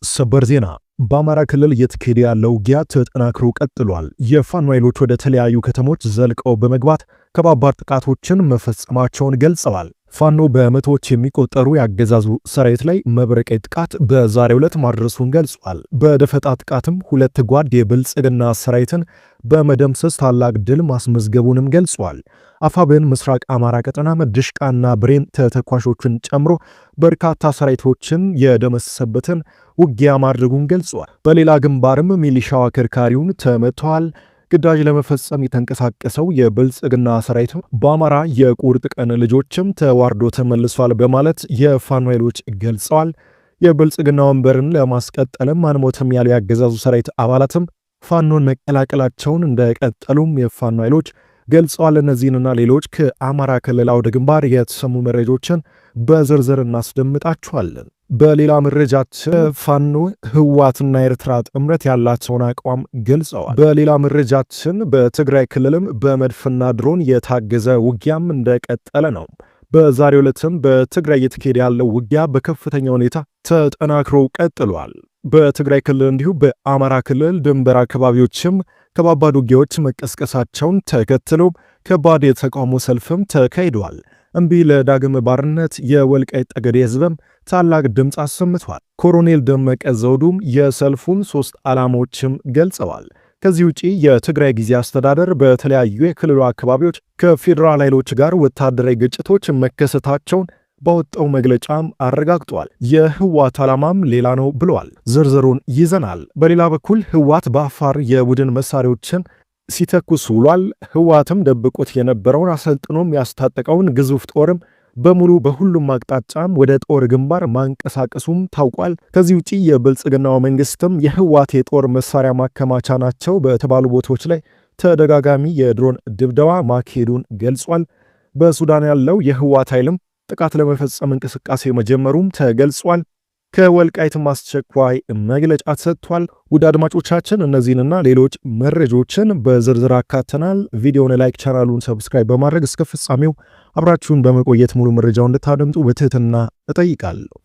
ሰበር ዜና በአማራ ክልል እየተካሄደ ያለው ውጊያ ተጠናክሮ ቀጥሏል። የፋኖ ኃይሎች ወደ ተለያዩ ከተሞች ዘልቀው በመግባት ከባባድ ጥቃቶችን መፈጸማቸውን ገልጸዋል። ፋኖ በመቶዎች የሚቆጠሩ ያገዛዙ ሰራዊት ላይ መብረቃዊ ጥቃት በዛሬው ዕለት ማድረሱን ገልጿል። በደፈጣ ጥቃትም ሁለት ጓድ የብልጽግና ሰራዊትን በመደምሰስ ታላቅ ድል ማስመዝገቡንም ገልጿል። አፋብን ምስራቅ አማራ ቀጠና ድሽቃና ብሬን ተተኳሾችን ጨምሮ በርካታ ሰራዊቶችን የደመሰሰበትን ውጊያ ማድረጉን ገልጿል። በሌላ ግንባርም ሚሊሻው አከርካሪውን ተመቷል። ግዳጅ ለመፈጸም የተንቀሳቀሰው የብልጽግና ሰራዊት በአማራ የቁርጥ ቀን ልጆችም ተዋርዶ ተመልሷል በማለት የፋኖ ኃይሎች ገልጸዋል። የብልጽግና ወንበርን ለማስቀጠልም አንሞትም ያሉ ያገዛዙ ሰራዊት አባላትም ፋኖን መቀላቀላቸውን እንደቀጠሉም የፋኖ ኃይሎች ገልጸዋል። እነዚህንና ሌሎች ከአማራ ክልል አውደ ግንባር የተሰሙ መረጃዎችን በዝርዝር እናስደምጣችኋለን። በሌላ መረጃችን ፋኖ ህወሓትና ኤርትራ ጥምረት ያላቸውን አቋም ገልጸዋል። በሌላ መረጃችን በትግራይ ክልልም በመድፍና ድሮን የታገዘ ውጊያም እንደቀጠለ ነው። በዛሬው ዕለትም በትግራይ እየተካሄደ ያለው ውጊያ በከፍተኛ ሁኔታ ተጠናክሮ ቀጥሏል። በትግራይ ክልል እንዲሁ በአማራ ክልል ድንበር አካባቢዎችም ከባባድ ውጊያዎች መቀስቀሳቸውን ተከትሎ ከባድ የተቃውሞ ሰልፍም ተካሂዷል። እምቢ ለዳግም ባርነት የወልቃይት ጠገዴ ህዝብም ታላቅ ድምፅ አሰምቷል። ኮሎኔል ደመቀ ዘውዱም የሰልፉን 3 ዓላማዎችም ገልጸዋል። ከዚህ ውጪ የትግራይ ጊዜ አስተዳደር በተለያዩ የክልሉ አካባቢዎች ከፌዴራል ኃይሎች ጋር ወታደራዊ ግጭቶች መከሰታቸውን ባወጣው መግለጫም አረጋግጧል። የህወሓት ዓላማም ሌላ ነው ብለዋል። ዝርዝሩን ይዘናል። በሌላ በኩል ህወሓት በአፋር የቡድን መሳሪያዎችን ሲተኩስ ውሏል። ህወሓትም ደብቆት የነበረውን አሰልጥኖም ያስታጠቀውን ግዙፍ ጦርም በሙሉ በሁሉም አቅጣጫም ወደ ጦር ግንባር ማንቀሳቀሱም ታውቋል። ከዚህ ውጪ የብልጽግናው መንግስትም የህወሓት የጦር መሳሪያ ማከማቻ ናቸው በተባሉ ቦታዎች ላይ ተደጋጋሚ የድሮን ድብደባ ማካሄዱን ገልጿል። በሱዳን ያለው የህወሓት ኃይልም ጥቃት ለመፈጸም እንቅስቃሴ መጀመሩም ተገልጿል። ከወልቃይትም አስቸኳይ መግለጫ ተሰጥቷል። ውድ አድማጮቻችን እነዚህንና ሌሎች መረጃዎችን በዝርዝር አካተናል። ቪዲዮውን ላይክ፣ ቻናሉን ሰብስክራይብ በማድረግ እስከ ፍጻሜው አብራችሁን በመቆየት ሙሉ መረጃውን እንድታደምጡ በትህትና እጠይቃለሁ።